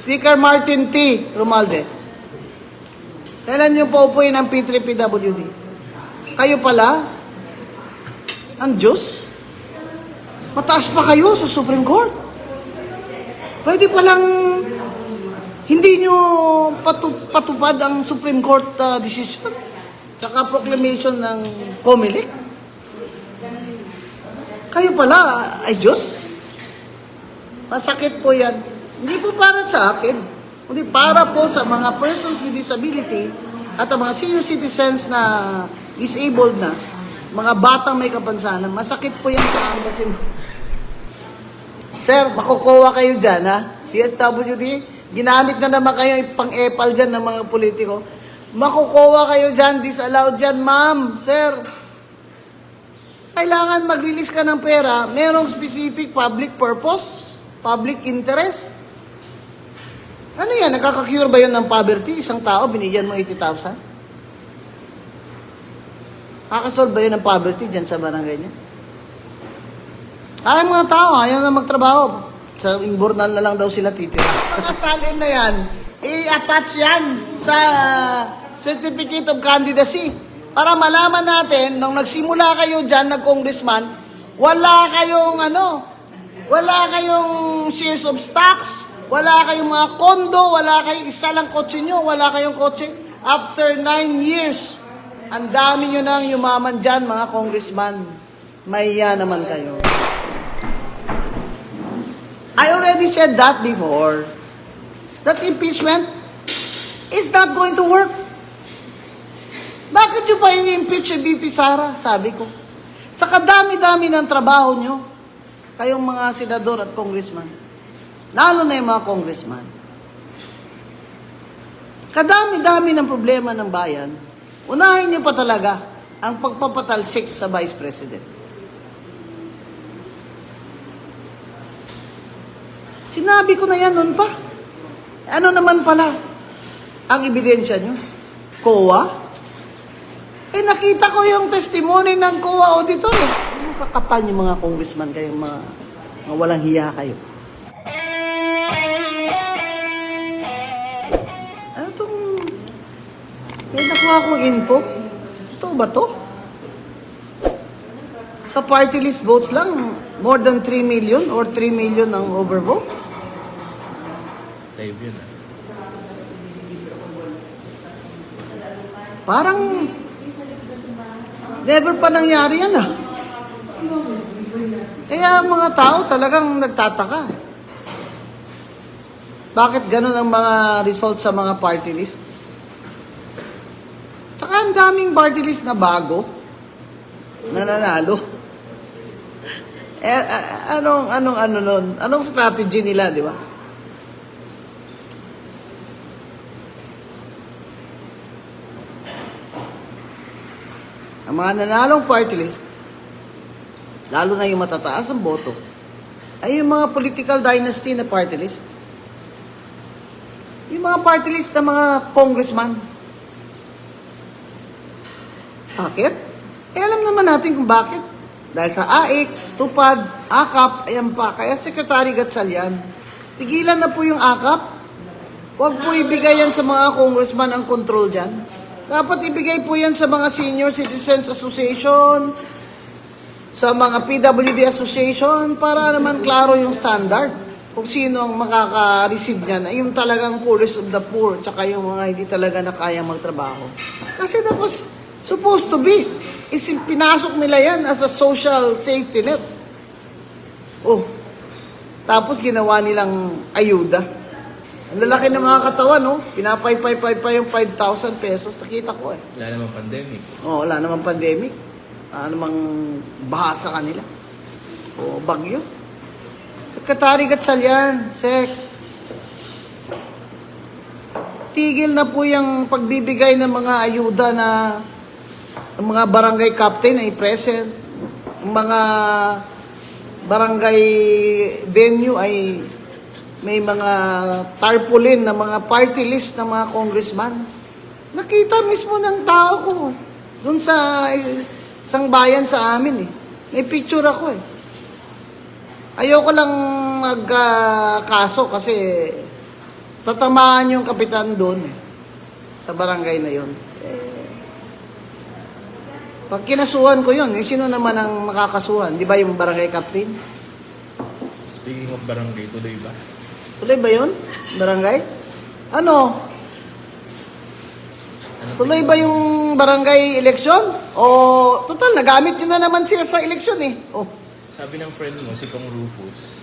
Speaker Martin T. Romualdez, kailan nyo paupuin ang P3PWD? Kayo pala, ang Diyos? Mataas pa kayo sa Supreme Court? Pwede palang hindi nyo patupad ang Supreme Court decision tsaka proclamation ng COMELEC? Kayo pala ay Diyos? Masakit po yan. Hindi po para sa akin, kundi para po sa mga persons with disability at ang mga senior citizens na disabled na, mga batang may kapansanan. Masakit po yan sa embassy. Sir, makukuha kayo dyan, ha? DSWD, ginamit na naman kayo pang-epal dyan ng mga politiko. Makukuha kayo dyan, disallowed dyan, ma'am, sir. Kailangan mag-release ka ng pera, merong specific public purpose, public interest. Ano yan? Nakaka-cure ba yun ng poverty? Isang tao, binigyan mo 80,000? Nakakasolve ba yun ng poverty dyan sa barangay niya? Ay, mga tao, ayaw na magtrabaho. Sa imbornal na lang daw sila titira. Mga salin na yan, i-attach yan sa Certificate of Candidacy. Para malaman natin, nung nagsimula kayo dyan, nag-congressman, wala kayong shares of stocks, wala kayong mga kondo, wala kayong isa lang kotse nyo, wala kayong kotse. After 9 years, ang dami nyo nang yumaman dyan, mga congressman. Mahiya naman kayo. I already said that before. That impeachment is not going to work. Bakit nyo pa i-impeach si VP Sara? Sabi ko. Sa kadami-dami ng trabaho nyo, kayong mga senador at congressman, lalo na yung mga congressman, kadami-dami ng problema ng bayan, unahin nyo pa talaga ang pagpapatalsik sa Vice President. Sinabi ko na yan noon pa. Ano naman pala ang ebidensya nyo? COA? Eh, nakita ko yung testimony ng COA auditor. Ano kakapal yung mga congressman kayo, mga walang hiya kayo? Ano itong... May nakuha akong info. Ito ba to? Sa party list votes lang, more than 3 million or 3 million ang overvotes. Live yun, ah. Parang never pa nangyari yan, ah. Kaya mga tao talagang nagtataka. Bakit ganun ang mga results sa mga party list? Tsaka ang daming party list na bago, nananalo. Anong strategy nila, di ba? Ang mga nanalong party list, lalo na yung matataas ang boto, ay yung mga political dynasty na party list. Yung mga party list na mga congressman. Bakit? Eh, alam naman natin kung bakit. Dahil sa AX, TUPAD, AKAP, ayan pa. Kaya Secretary Gatchalian, tigilan na po yung AKAP. Huwag po ibigay yan sa mga congressman ang control dyan. Dapat ibigay po yan sa mga Senior Citizens Association, sa mga PWD Association, para naman klaro yung standard. Kung sino ang makaka-receive niyan, ay yung talagang poorest of the poor, tsaka yung mga hindi talaga na kaya magtrabaho. Kasi that was supposed to be. Pinasok nila yan as a social safety net. Oh, tapos ginawa nilang ayuda. Ang lalaki ng mga katawan, no? Pinapay pa yung 5,000 pesos. Nakita ko eh. Wala namang pandemic. Oh, wala namang pandemic. Namang baha sa kanila. O bagyo. Secretary Gatchalian, Sec. Tigil na po yung pagbibigay ng mga ayuda na ang mga barangay captain ay present. Ang mga barangay venue ay may mga tarpaulin na mga party list na mga congressman. Nakita mismo ng tao ko doon sa isang bayan sa amin eh. May picture ako eh. Ayoko lang magkaso kasi tatamaan yung kapitan doon sa barangay na yon. Pag kinasuhan ko yun, sino naman ang makakasuhan? Di ba yung barangay captain? Speaking of barangay, tuloy ba? Tuloy ba yun? Barangay? Ano? Tuloy ba yung barangay election? O, total, nagamit nyo na naman sila sa election eh. Oh. Sabi ng friend mo, si Kong Rufus,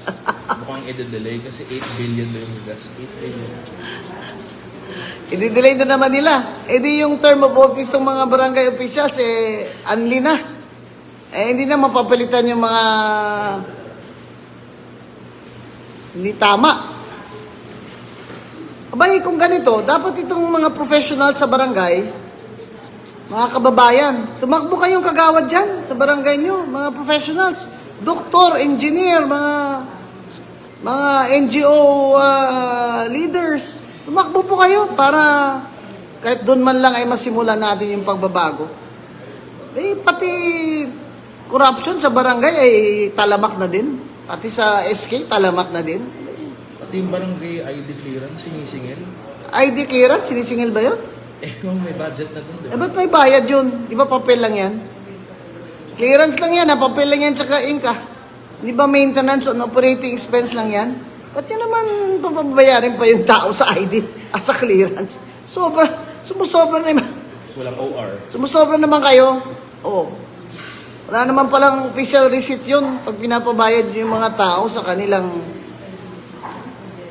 mukhang i-delay kasi 8 billion daw yung gas. 8 billion. I-delay na naman nila. Eh di yung term of office ng mga barangay officials, unli na. Hindi na mapapalitan yung mga hindi tama. Abay, kung ganito, dapat itong mga professional sa barangay, mga kababayan, tumakbo kayong kagawad dyan sa barangay nyo, mga professionals, doktor, engineer, mga NGO leaders, tumakbo po kayo para kahit doon man lang ay masimulan natin yung pagbabago. Pati corruption sa barangay ay talamak na din. Pati sa SK, talamak na din. Pati yung barangay ID clearance, sinisingil. ID clearance, sinisingil ba yun? May budget na dun, di ba? Ba't may bayad yun? Di ba papel lang yan? Clearance lang yan, papel lang yan tsaka inka. Di ba maintenance on operating expense lang yan? Ba't yun naman papabayarin pa yung tao sa ID as a clearance? Sumusobra naman. Walang OR. Sumusobra naman kayo. Oo. Wala naman palang official receipt yun pag pinapabayad yung mga tao sa kanilang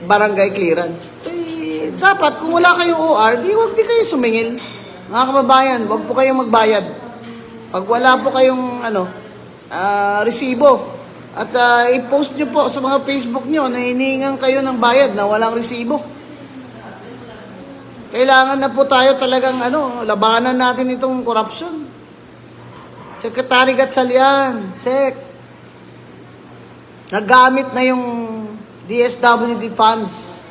barangay clearance. Dapat kung wala kayong OR, wag di kayo sumingil. Mga kababayan, wag po kayong magbayad. Pag wala po kayong resibo, at i-post nyo po sa mga Facebook nyo na hinihingan kayo ng bayad na walang resibo. Kailangan na po tayo talagang labanan natin itong corruption. Secretary Gatchalian, SEC, nagamit na yung DSWD funds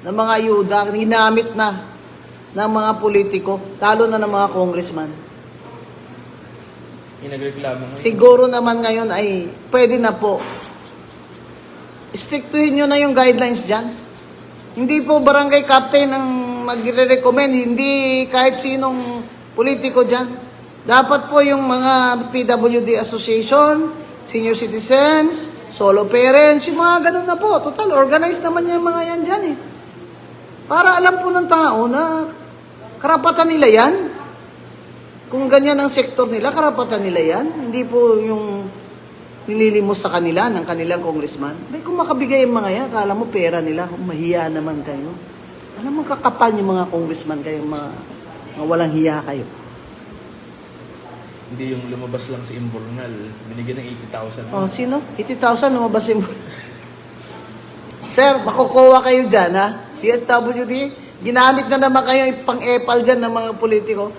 ng mga ayuda, ginamit na ng mga politiko, lalo na ng mga congressman. Nagreklamo ngayon. Siguro naman ngayon ay pwede na po. Strictuhin nyo na yung guidelines dyan. Hindi po barangay captain ang magre-recommend, hindi kahit sinong politiko dyan. Dapat po yung mga PWD Association, senior citizens, solo parents, yung mga ganun na po. Total, organized naman yung mga yan dyan eh. Para alam po ng tao na karapatan nila yan. Kung ganyan ang sektor nila, karapatan nila yan. Hindi po yung nililimos sa kanila ng kanilang congressman. May kung makabigay yung mga yan, akala mo pera nila, mahiya naman kayo. Alam mo, kakapal yung mga congressman kayo, mga walang hiya kayo. Hindi yung lumabas lang si Imbornal, binigyan ng 80,000. Oh, sino? 80,000 lumabas yung... Sir, makukuha kayo dyan, ha? DSWD, ginamit na naman kayo pang-epal dyan ng mga politiko.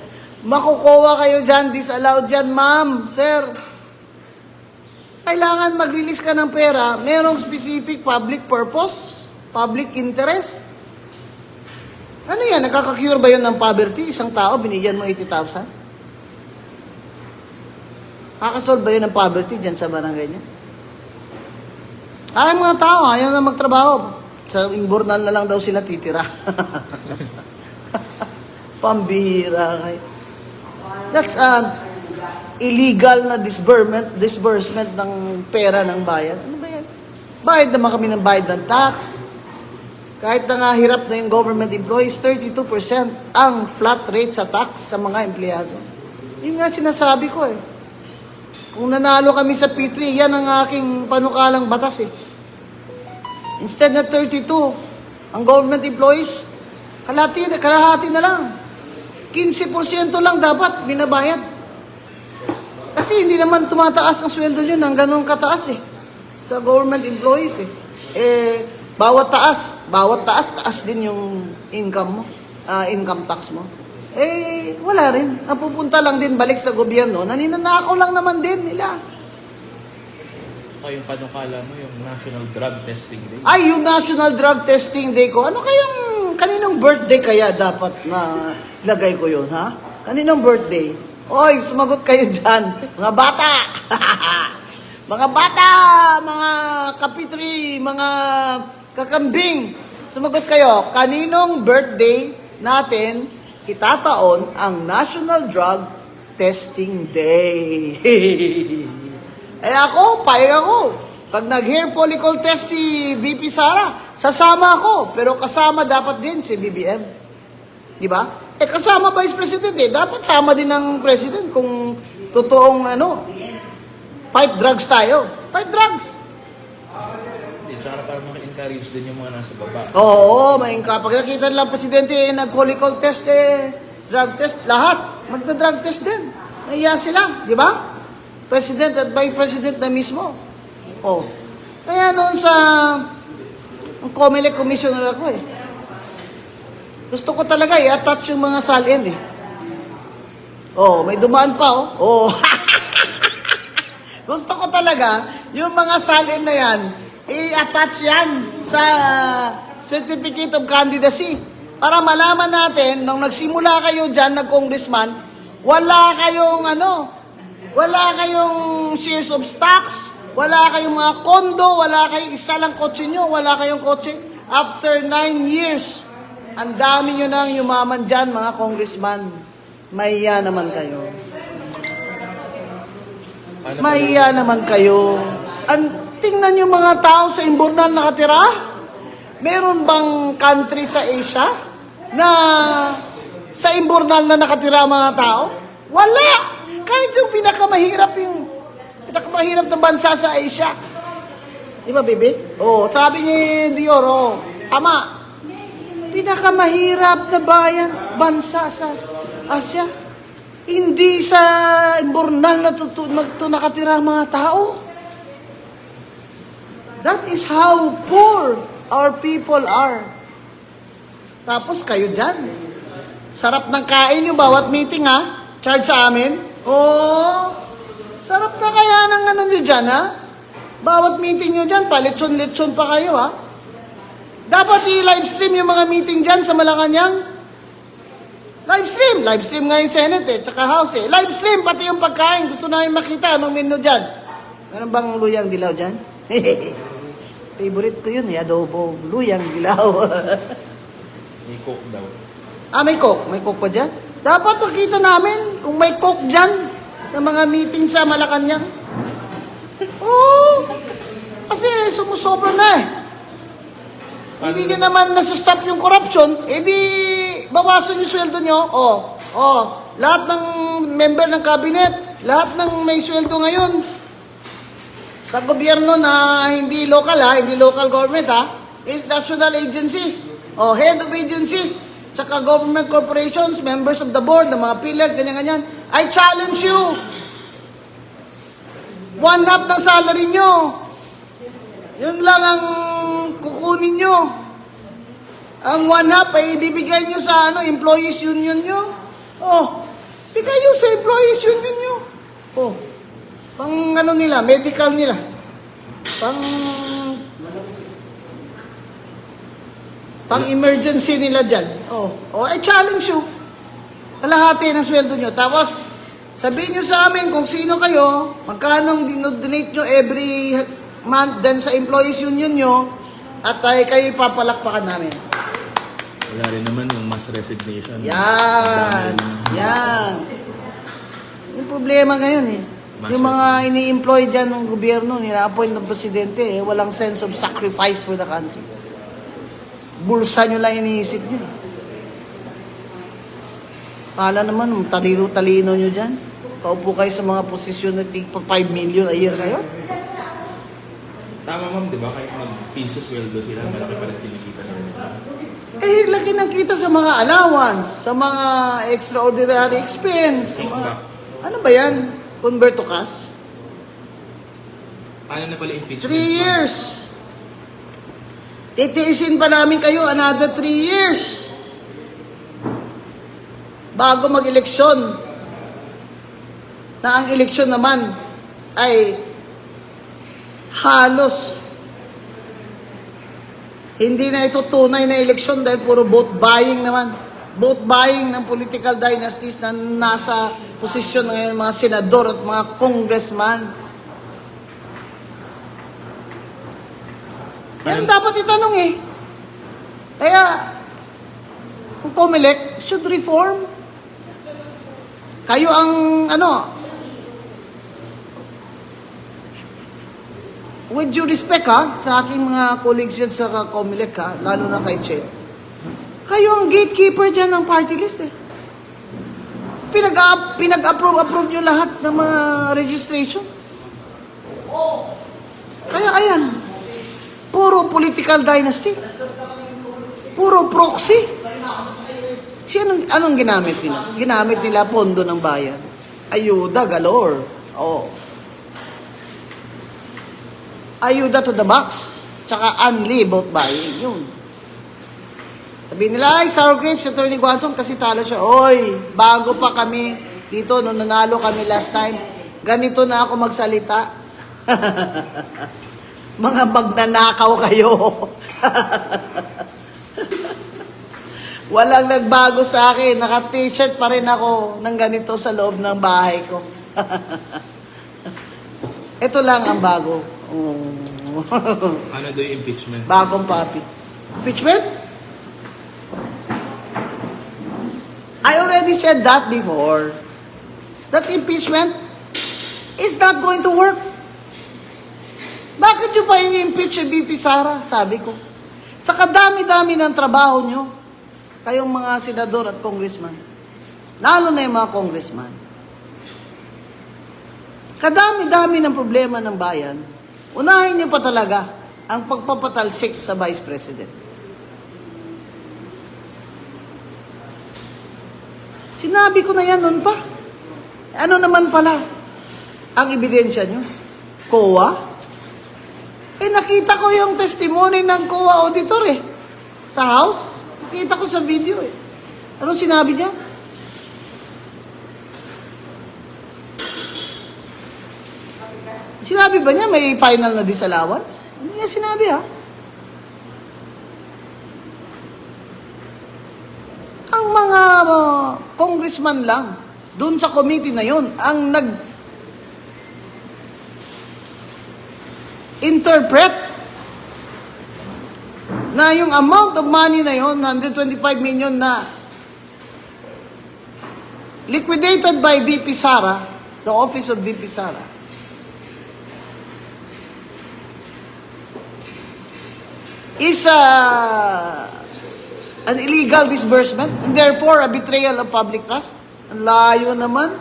Makukuha kayo dyan, disallowed dyan, ma'am, sir. Kailangan mag-release ka ng pera, merong specific public purpose, public interest. Ano yan, nakaka-cure ba yun ng poverty? Isang tao, binigyan mo 80,000? Kakasolve ba yun ng poverty dyan sa barangay niya? Ay, mga tao, ayaw na magtrabaho. Sa Imbornal na lang daw sila titira. Pambihira kayo. That's illegal na disbursement ng pera ng bayan. Ano ba yan? Bayad naman kami ng bayad ng tax. Kahit na nga hirap na yung government employees, 32% ang flat rate sa tax sa mga empleyado. Yun nga sinasabi ko eh. Kung nanalo kami sa P3, yan ang aking panukalang batas eh. Instead na 32, ang government employees, kalahati na lang. 15% lang dapat binabayad. Kasi hindi naman tumataas ang sweldo nyo ng ganun kataas eh. Sa government employees eh. Bawat taas din yung income mo, income tax mo. Wala rin. Napupunta lang din balik sa gobyerno. Naninanakaw lang naman din nila. Yung panukala mo, yung National Drug Testing Day. Ay, yung National Drug Testing Day ko. Ano kayang, kaninong birthday kaya dapat na lagay ko yun, ha? Kaninong birthday? Oy, sumagot kayo dyan. Mga bata! mga bata! Mga kapitri! Mga kakambing! sumagot kayo, kaninong birthday natin itataon ang National Drug Testing Day? Eh ako, payag ako. Pag nag-hair follicle test si VP Sara, sasama ako. Pero kasama dapat din si BBM. Di ba? Eh kasama Vice President eh. Dapat sama din ng President kung totoong fight drugs tayo. Fight drugs. Hindi, tsaka para maka-encourage din yung mga nasa baba. Oo, pag nakita lang Presidente nag-follicle test drug test, lahat magna-drug test din. Nahiya sila, di ba? President at Vice President na mismo. Oh. Kaya noon sa COMELEC commissioner ako eh. Gusto ko talaga i-attach yung mga salin eh. Oh, may dumaan pa oh. Oh. Gusto ko talaga yung mga salin na yan, i-attach yan sa Certificate of Candidacy. Para malaman natin, nung nagsimula kayo dyan, nag-congressman, wala kayong shares of stocks, wala kayong mga kondo, wala kayong isa lang kotse nyo, wala kayong kotse. After 9 years, ang dami nyo nang yumaman dyan, mga congressman. Mahiya naman kayo. Mahiya naman kayo. Tingnan nyo mga tao sa Imbornal nakatira. Meron bang country sa Asia na sa Imbornal na nakatira mga tao? Wala! Kahit yung pinakamahirap na bansa sa Asia. Di ba, Bibi? Oh, sabi ni Dior, tama. Pinakamahirap na bansa sa Asia. Hindi sa Imbornal na nakatira mga tao. That is how poor our people are. Tapos kayo dyan. Sarap ng kain yung bawat meeting ha. Charge sa amin. Oh, sarap na kaya ng nyo dyan ha. Bawat meeting nyo dyan, palitson-litson pa kayo ha. Dapat i-livestream yung mga meeting dyan sa Malacanang. Livestream nga yung Senate tsaka House Livestream, pati yung pagkain. Gusto namin makita anong menu dyan. Meron bang luyang dilaw dyan? Favorite ko yun adobo, luyang dilaw. May coke daw. May coke? May coke pa dyan? Dapat makita namin kung may coke dyan sa mga meeting sa Malacanang. Oo, kasi sumusobra na Hindi nyo naman nasa-stop yung corruption, di bawasan yung sweldo nyo. Lahat ng member ng cabinet, lahat ng may sweldo ngayon, sa gobyerno na hindi local government is national agencies, head of agencies, tsaka government corporations, members of the board, ng mga PhilHealth, ganyan-ganyan. I challenge you, 1/2 ng salary nyo, yun lang ang kukunin nyo. Ang 1/2 ay ibibigay nyo sa employees union nyo. Bigay nyo sa employees union nyo. Pang nila, medical nila. Pang emergency nila dyan. I challenge you. Kalahati ng sweldo nyo. Tapos, sabihin nyo sa amin kung sino kayo, magkano dinodonate nyo every month dyan sa employees union nyo, at kayo papalakpakan namin. Wala rin naman yung mass resignation. Yan. Yung problema ngayon yung mga ini-employ dyan ng gobyerno, nila-appoint ng presidente, walang sense of sacrifice for the country. Bulsa nyo lang iniisip nyo. Kala naman, talino nyo dyan. Kaupo kayo sa mga posisyon na tig pa 5 million a year kayo. Tama ma'am, di ba? Kahit mag-piso sweldo sila, malaki pa rin kinikita na nila. Laki ng kita sa mga allowance, sa mga extraordinary expense. Ano ba yan? Convert to cash? Paano na pala impeachment? 3 years. Titiisin pa namin kayo another 3 years. Bago mag-eleksyon. Na ang eleksyon naman ay halos hindi na ito tunay na eleksyon dahil puro vote buying naman. Vote buying ng political dynasties na nasa posisyon ngayon mga senador at mga congressman. Yan dapat itanong Kaya, kung COMELEC should reform. Kayo ang, with due respect sa aking mga colleagues dyan sa COMELEC lalo na kay Che. Kayo ang gatekeeper dyan ng party list eh. Pinag-approve nyo lahat ng mga registration. Kaya ayan, puro political dynasty. Puro proxy. Anong ginamit nila? Ginamit nila pondo ng bayan. Ayuda galore. Oh. Ayuda to the max. Tsaka unli vote buying. Yun. Sabi nila, ay, sour grapes, Attorney Guansong, kasi talo siya. Oy, bago pa kami dito, nung nanalo kami last time, ganito na ako magsalita. Mga magnanakaw kayo. Walang nagbago sa akin. Naka-t-shirt pa rin ako ng ganito sa loob ng bahay ko. Ito lang ang bago. Ano daw yung impeachment? Bagong papi. Impeachment? I already said that before. That impeachment is not going to work. Bakit nyo pa i-impeach si VP Sara? Sabi ko. Sa kadami-dami ng trabaho nyo, kayong mga senador at congressman, lalo na yung mga congressman, kadami-dami ng problema ng bayan, unahin nyo pa talaga ang pagpapatalsik sa Vice President. Sinabi ko na yan noon pa. Ano naman pala ang ebidensya nyo? COA? Nakita ko yung testimony ng COA auditor sa House. Nakita ko sa video Anong sinabi niya? Sinabi ba niya may final na disallowance? Hindi niya sinabi Ang mga congressman lang doon sa committee na yon ang nag-interpret na yung amount of money na yon, 125 million na liquidated by VP Sara, the office of VP Sara, is an illegal disbursement and therefore a betrayal of public trust. Ang layo naman.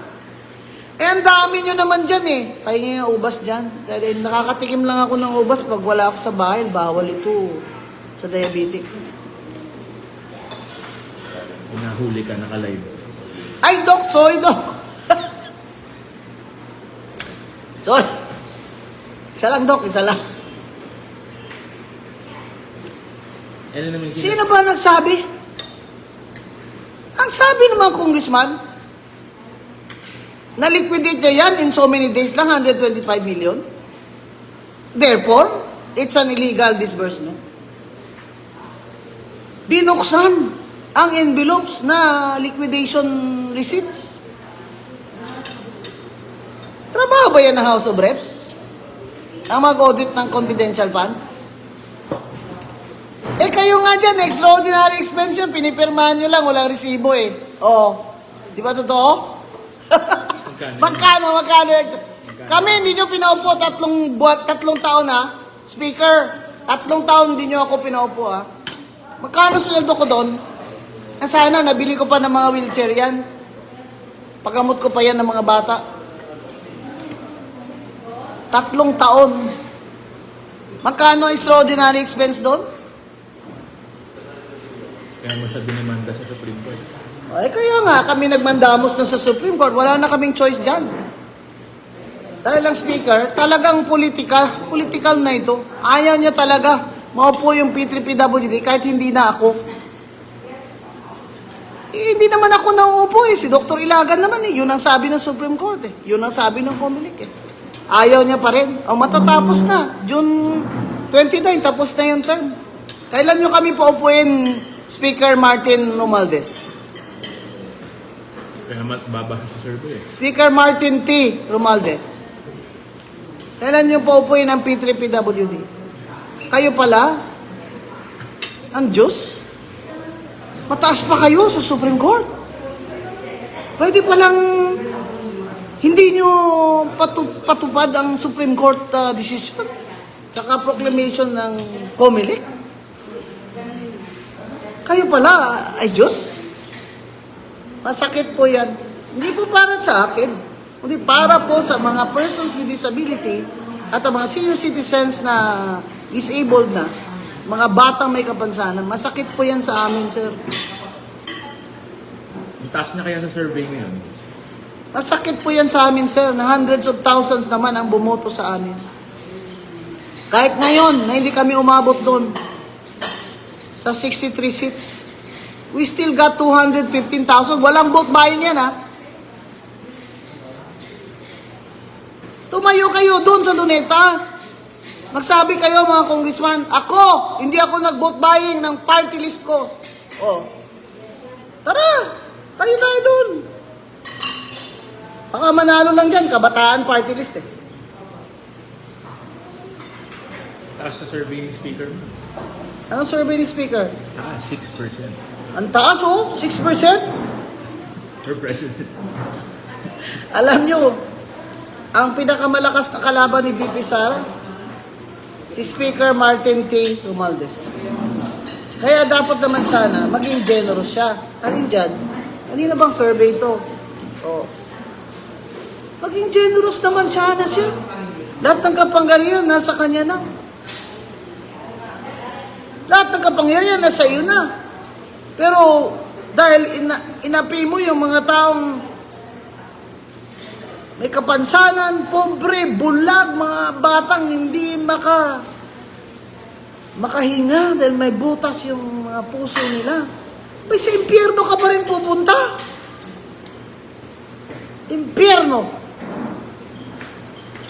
Ang dami nyo naman dyan Pahingi yung ubas dyan. Dahil nakakatikim lang ako ng ubas pag wala ako sa bahay. Bawal ito sa diabetic. Nahuli ka, naka-live. Ay, Doc! Sorry, Doc! Sorry. Isa lang, Doc. Isa lang. Ano naman Sino ba nagsabi? Ang sabi ng mga congressman, na-liquidate niya yan in so many days lang, 125 million. Therefore, it's an illegal disbursement. Binuksan ang envelopes na liquidation receipts. Trabaho ba yan ng House of Reps? Ang mag-audit ng confidential funds? Kayo nga dyan, extraordinary expense yun, pinipirmahan nyo lang, walang resibo Di ba totoo? Magkano? Kami, hindi nyo pinaupo tatlong taon Speaker, 3 taon hindi nyo ako pinaupo Magkano sweldo ko doon? Sana, nabili ko pa ng mga wheelchair yan. Pagamot ko pa yan ng mga bata. 3 taon. Magkano extraordinary expense doon? Kaya mo siya dinimanda sa Supreme Court. Kaya nga, kami nagmandamos na sa Supreme Court. Wala na kaming choice dyan. Dahil ang Speaker, talagang political na ito. Ayaw niya talaga maupo yung P3PWD kahit hindi na ako. Hindi naman ako nauupo Si Dr. Ilagan naman Yun ang sabi ng Supreme Court Yun ang sabi ng COMELEC Ayaw niya pa rin. Matatapos na. June 29, tapos na yung term. Kailan nyo kami paupuin, Speaker Martin Romualdez? Kaya babasa sa survey Speaker Martin T. Romualdez. Kailan nyo paupuin ang P3PWD? Kayo pala? Ang Diyos? Mataas pa kayo sa Supreme Court. Pwede palang hindi nyo patupad ang Supreme Court decision tsaka proclamation ng COMELEC. Kayo pala, ay Diyos. Masakit po yan. Hindi po para sa akin. Hindi para po sa mga persons with disability at ang mga senior citizens na disabled na, mga batang may kapansanan. Masakit po yan sa amin, sir. Ang taas na kaya sa survey ngayon? Masakit po yan sa amin, sir, na hundreds of thousands naman ang bumoto sa amin. Kahit ngayon, na hindi kami umabot doon sa 63 seats, we still got 215,000. Walang vote buying yan, ha? Tumayo kayo doon sa Luneta. Magsabi kayo, mga congressman, hindi ako nag-vote buying ng party list ko. Oh. Tara, tayo doon. Baka manalo lang dyan, kabataan party list eh. Taas sa survey ng speaker mo? Anong survey ni Speaker? 6%. Ang taas oh, 6%. For president. Alam nyo, ang pinakamalakas na kalaban ni VP Sara, si Speaker Martin T. Romualdez. Kaya dapat naman sana, maging generous siya. Alin dyan? Kanina bang survey ito? Oh. Maging generous naman siya. Lahat ng kapangyarihan nasa kanya na. Lahat ng kapangyarihan nasa iyo na. Pero dahil inapi mo yung mga taong may kapansanan, pobre, bulag, mga batang hindi makahinga dahil may butas yung mga puso nila. May sa impyerno ka pa rin pupunta. Impyerno.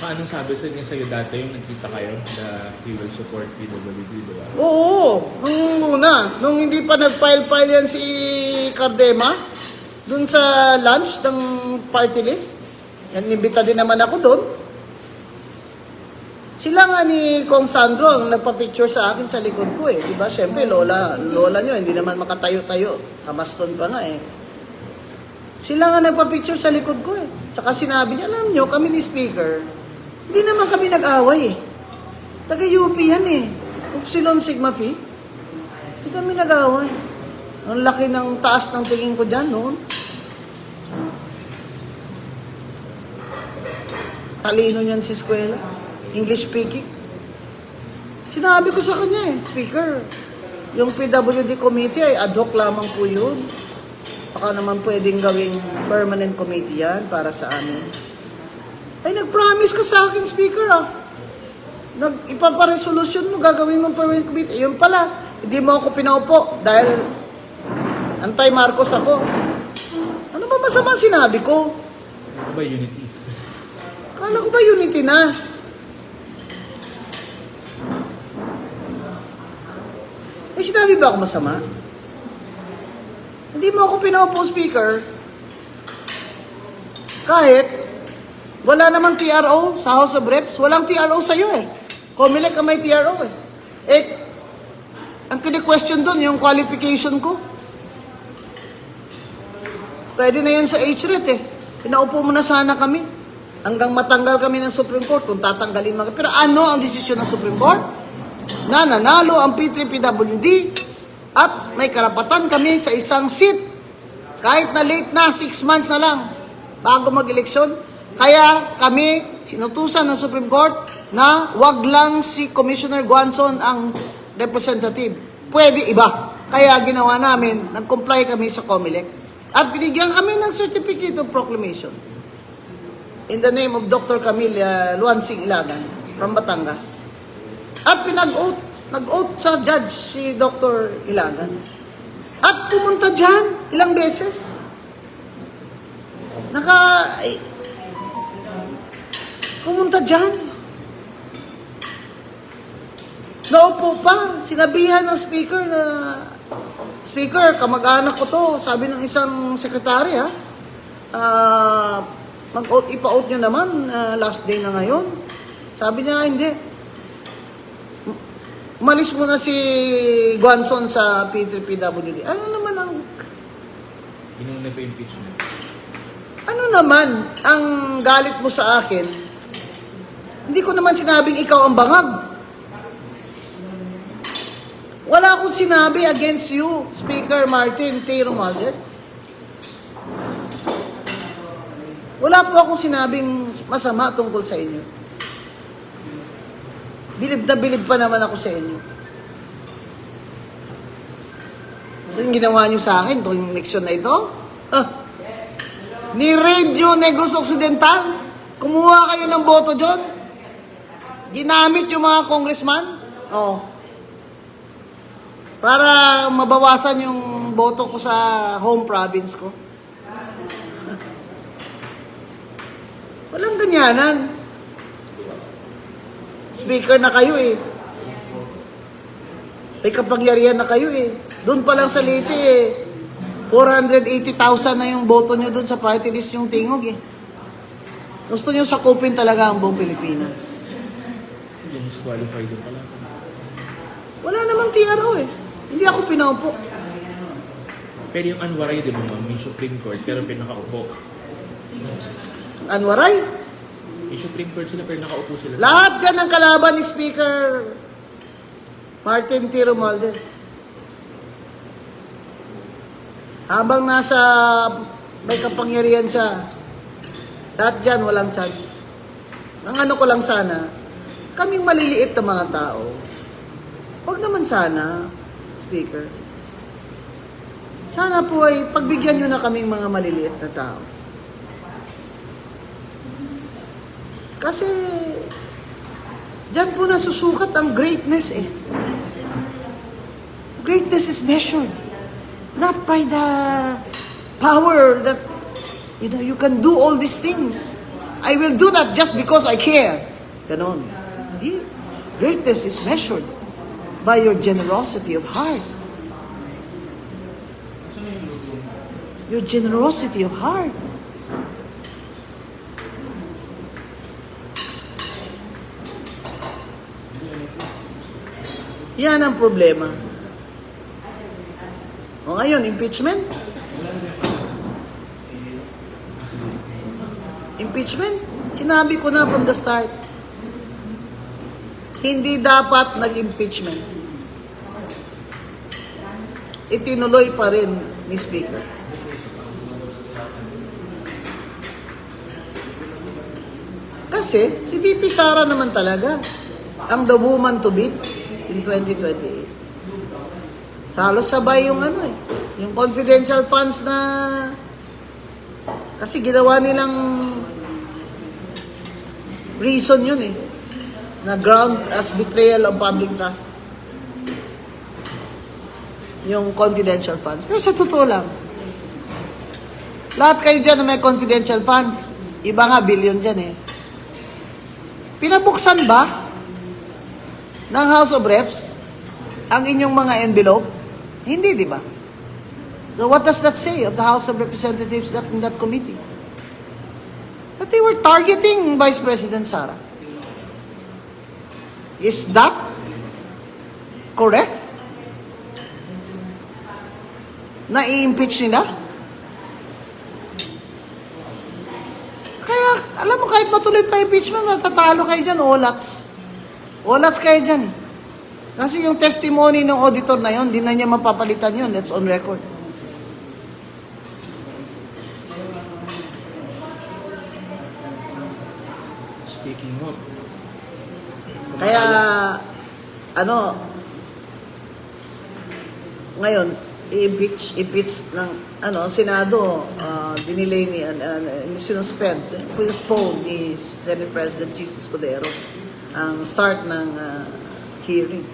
Anong sabi sa niya sa'yo dati yung nagkita kayo na he will support PWD, di ba? Oo, nung hindi pa nag-file yan si Cardema, dun sa lunch ng party list, yan, nibita din naman ako dun. Sila nga ni Kong Sandro ang nagpa-picture sa akin sa likod ko eh. Diba? Siyempre, lola nyo, hindi naman makatayo-tayo. Kamaston pa nga eh. Sila nga nagpa-picture sa likod ko eh. Tsaka sinabi niya, alam nyo, kami ni Speaker, hindi naman kami nag-away eh. Taga-UP yan eh. Upsilon Sigma Phi. Hindi kami nag-away. Ang laki ng taas ng tingin ko dyan noon. Talino niyan si eskwela. English speaking. Sinabi ko sa kanya eh, Speaker, yung PWD committee ay ad hoc lamang po yun. Baka naman pwedeng gawing permanent committee yan para sa amin. Ay, nag-promise ka sa akin, Speaker, ah. Ipaparesolusyon mo, gagawin mo permanent committee. Yun pala, hindi mo ako pinaupo dahil anti-Marcos ako. Ano ba masama sinabi ko? Ano ba unity? Kala ko ba unity na? Eh, sinabi ba ako masama? Hindi mo ako pinaupo, Speaker. Kahit wala namang TRO sa House of Reps. Walang TRO sa'yo eh. COMELEC ang may TRO eh. Eh, ang kini-question doon, yung qualification ko. Pwede na yun sa HRET eh. Pinaupo mo na sana kami. Hanggang matanggal kami ng Supreme Court kung tatanggalin mga. Pero ano ang desisyon ng Supreme Court? Na nanalo ang P3PWD at may karapatan kami sa isang seat. Kahit na late na, 6 months na lang bago mag-eleksyon. Kaya kami sinutusan ng Supreme Court na wag lang si Commissioner Guanzon ang representative. Pwede iba. Kaya ginawa namin, nag-comply kami sa COMELEC. At binigyan kami ng Certificate of Proclamation in the name of Dr. Camille Luansing Ilagan from Batangas. At nag-oath sa judge si Dr. Ilagan. At pumunta dyan ilang beses. Pumunta dyan. Naupo pa. Sinabihan ng speaker na, Speaker, kamag-anak ko to. Sabi ng isang sekretary ipa-out niya naman, last day na ngayon. Sabi niya, hindi. Umalis muna si Guanzon sa P3PWD. Ano naman ang Inuna pa yung impeachment. Ano naman ang galit mo sa akin? Hindi ko naman sinabing ikaw ang bangag. Wala akong sinabi against you, Speaker Martin T. Romualdez. Wala po akong sinabing masama tungkol sa inyo. Bilib na bilib pa naman ako sa inyo. Ito yung ginawa nyo sa akin, itong eleksyon na ito. Ni Radio Negros Occidental, kumuha kayo ng boto dyan. Ginamit yung mga congressman. Para mabawasan yung boto ko sa home province ko. Walang ganyanan. Speaker na kayo eh. May kapangyarihan na kayo eh. Doon pa lang sa Leyte eh. 480,000 na yung boto nyo doon sa party list yung tingog eh. Gusto nyo sakupin talaga ang buong Pilipinas. Yung disqualified din pala. Wala namang TRO eh. Hindi ako pinaupo. Pero yung Anwaray, di ba ma'am, may Supreme Court, pero pinakaupo. Anwaray. May Supreme Court sila, pero nakaupo sila. Lahat dyan ang kalaban ni Speaker Martin T. Romualdez. Habang nasa may kapangyarihan siya, lahat dyan walang chance. Ang ano ko lang sana, kaming maliliit na mga tao, huwag naman sana, Speaker. Sana po ay pagbigyan nyo na kaming mga maliliit na tao. Kasi, dyan po nasusukat ang greatness eh. Greatness is measured not by the power that, you can do all these things. I will do that just because I care. Ganon. Hindi. Greatness is measured by your generosity of heart. Your generosity of heart. Yan ang problema. O ngayon, impeachment? Impeachment? Sinabi ko na from the start. Hindi dapat nag-impeachment. Itinuloy pa rin ni Speaker. Kasi, si VP Sara naman talaga ang the woman to beat in 2028. Halos sabay yung yung confidential funds na kasi ginawa nilang reason yun eh, na ground as betrayal of public trust. Yung confidential funds. Pero sa totoo lang, lahat kayo dyan na may confidential funds, iba nga billion dyan eh. Pinabuksan ba ng House of Reps ang inyong mga envelope? Hindi, di ba? So what does that say of the House of Representatives in that committee? That they were targeting Vice President Sara. Is that correct? Na i-impeach nila? Kaya, alam mo, kahit matuloy pa impeachment, matatalo kayo dyan, olats. Olats kayo dyan. Kasi yung testimony ng auditor na yon, di na niya mapapalitan yon. That's on record. Speaking of, Kaya, ngayon, i-impeach ng, Senado, dinilay sinuspend, postpone ni Senate President Jesus Cordero ang start ng hearing.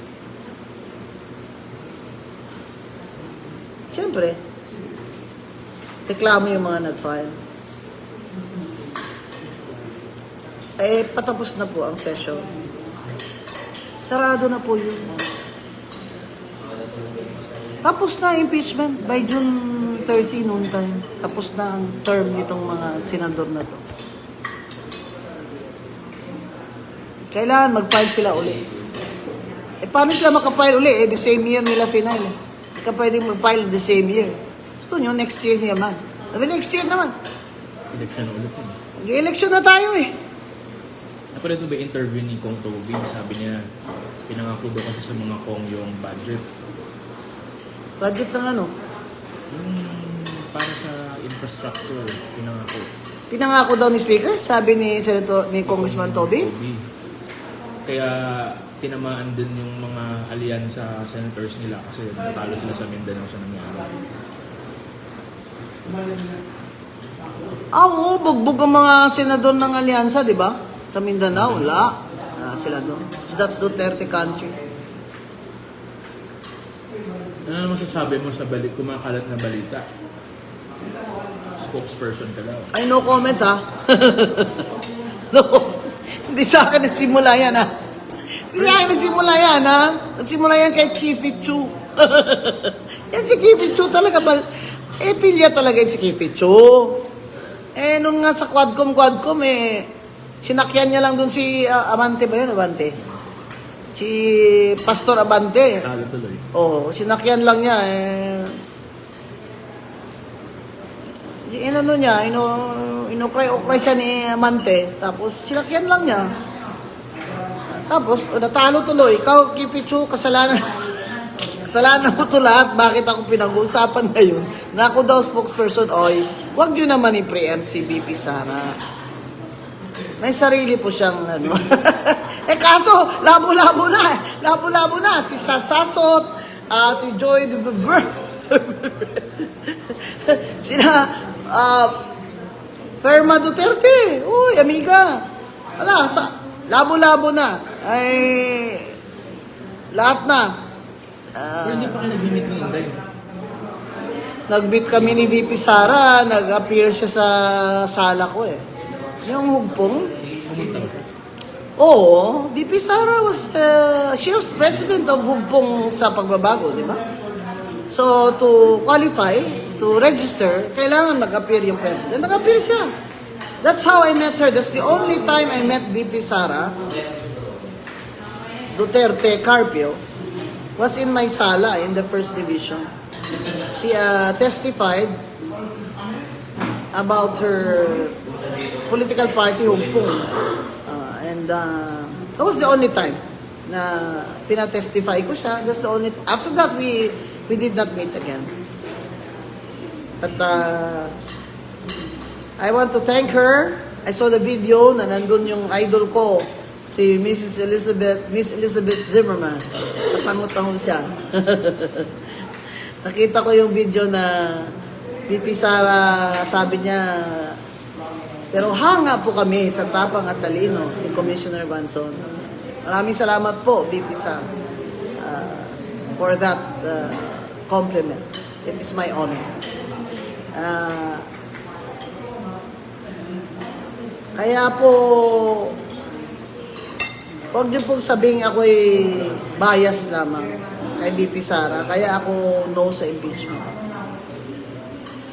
Siyempre, reklamo yung mga nag-file. Patapos na po ang session. Sarado na po yun. Tapos na impeachment by June 30 noon time. Tapos na ang term nitong mga senador na to. Kailangan mag-file sila uli. Paano sila makapile uli? The same year nila final. Hindi ka pwedeng mag-file the same year. Gusto nyo, next year naman. Sabi, next year naman. Election ulit yun. Mag-election na tayo eh. Napanood mo ba yung interview ni Kong Toby? Sabi niya, pinangako daw kasi sa mga Kong yung budget. Budget ng ano? Yung para sa infrastructure, pinangako. Pinangako daw ni Speaker, sabi ni Congressman Toby. Kaya tinamaan din yung mga alyansa senators nila kasi natalo sila sa Mindanao sa nangyari. Oo, bugbog ang mga senador ng alyansa, di ba? Sa Mindanao, wala. Sila doon. That's Duterte country. Ano naman sasabi mo sa kumakalat na balita? Spokesperson ka daw. Ay, no comment ha. No. Hindi sa akin nagsimula yan ha. Hindi sa akin nagsimula yan ha. Nagsimula yan kay Kifi Chu. Yan si Kifi Chu talaga. Pilya talaga yung si Kifi Chu. Nung nga sa Quadcom, sinakyan niya lang dun si Abante ba yun? Abante. Si Pastor Abante. Talo tuloy. Oo, sinakyan lang niya inano niya, inukray-ukray siya ni Amante, tapos sinakyan lang niya. Tapos, natalo tuloy. Ikaw, Kipichu, kasalanan mo to lahat. Bakit ako pinag-uusapan ngayon? Na ako daw spokesperson, oy, wag yun naman i-preempt si VP Sara. May sarili po siyang, ano. Kaso, labo-labo na. Labo-labo na. Si Sasasot, si Joy de Bever. Sina, Ferma Duterte. Uy, amiga. Wala, labo-labo na. Ay, lahat na. Pero hindi pa kayo nag-limit ni Inday. Nag-meet kami ni VP Sara, nag-appear siya sa sala ko eh. Yung hugpong. Pumunta ba? Oo, VP Sara she was president of hugpong sa pagbabago, di ba? So, to qualify, to register, kailangan mag-appear yung president. Nag-appear siya. That's how I met her. That's the only time I met VP Sara Duterte Carpio was in my sala in the first division. She testified about her political party, Hugpong. And that was the only time na pinatestify ko siya. That's the only. After that, we did not meet again. But I want to thank her. I saw the video na nandun yung idol ko, si Miss Elizabeth Zimmerman. Tatangot-tangot siya. Nakita ko yung video na VP Sara, sabi niya, pero hanga po kami sa tapang at talino ni Commissioner Banson. Maraming salamat po, VP Sara, for that compliment. It is my honor. Kaya po, huwag niyo pong sabing ako'y bias lamang kay VP Sara. Kaya ako no sa impeachment.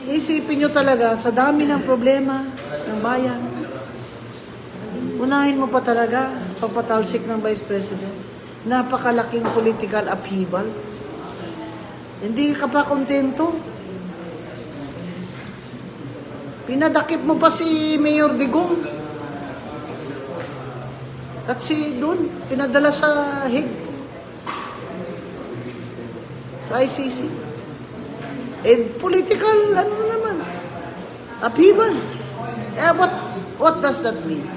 Isipin niyo talaga, sa dami ng problema ng bayan, unahin mo pa talaga pagpatalsik ng Vice President. Napakalaking political upheaval. Hindi ka pa kontento. Pinadakip mo pa si Mayor Digong. At si doon, pinadala sa Hague. Sa ICC. And political, ano naman, upheaval. What does that mean?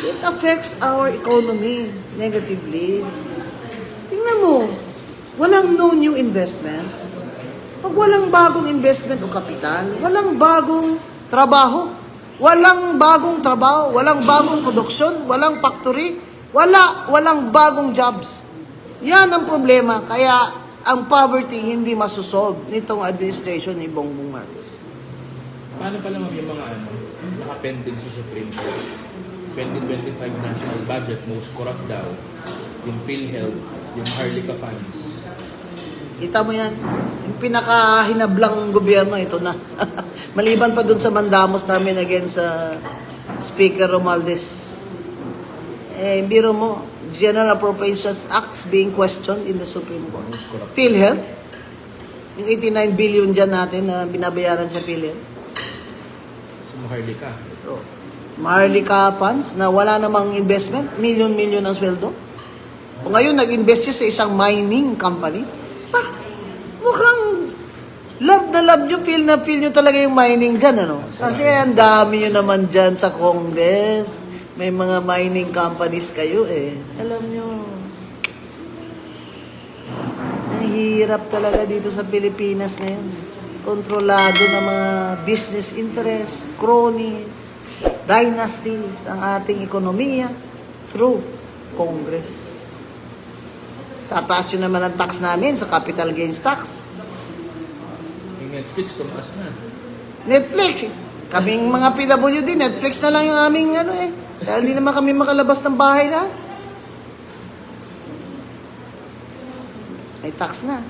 It affects our economy negatively. Tingnan mo, walang no new investments. Pag walang bagong investment o kapital, walang bagong trabaho, walang bagong produksyon, walang factory, walang bagong jobs. Yan ang problema. Kaya ang poverty hindi masusolve nitong administration ni Bongbong Marcos. Paano pala yung mga naka-pending sa Supreme Court? 2025 national budget, most corrupt daw, yung PhilHealth, yung Harlika funds. Kita mo yan, yung pinakahinablang gobyerno, ito na. Maliban pa dun sa mandamos namin against Speaker Romualdez. Biro mo, General Appropriations Acts being questioned in the Supreme Court. PhilHealth, Yung 89 billion dyan natin na binabayaran sa PhilHealth. Maharlika. So, Maharlika funds na wala namang investment, milyon-milyon ang sweldo. O ngayon, nag-invest siya sa isang mining company. Mukhang love na love nyo, feel na feel nyo talaga yung mining dyan, ano? Kasi ang dami nyo naman dyan sa Congress. May mga mining companies kayo, eh. Alam nyo, ang hirap talaga dito sa Pilipinas ngayon. Kontrolado ng mga business interests, cronies, dynasties, ang ating ekonomiya through Congress. Tataas yun naman ang tax namin sa capital gains tax. Yung Netflix, tumaas na. Netflix, kaming mga PWD, Netflix na lang yung aming ano eh. Dahil hindi naman kami makalabas ng bahay na. Ay tax na.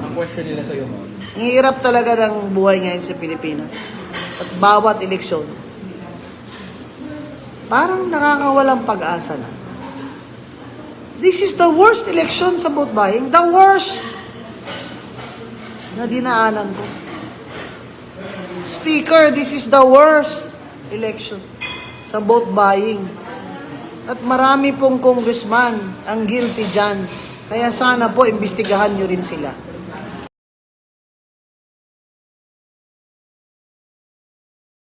Ang question nila sa'yo, ma'am, Ang hirap talaga ng buhay ngayon sa Pilipinas. At bawat eleksyon, parang nakakawalang pag-asa na. This is the worst election sa vote buying. The worst na dinaanan ko. Speaker, this is the worst election sa vote buying. At marami pong congressman ang guilty dyan. Kaya sana po, imbestigahan nyo rin sila.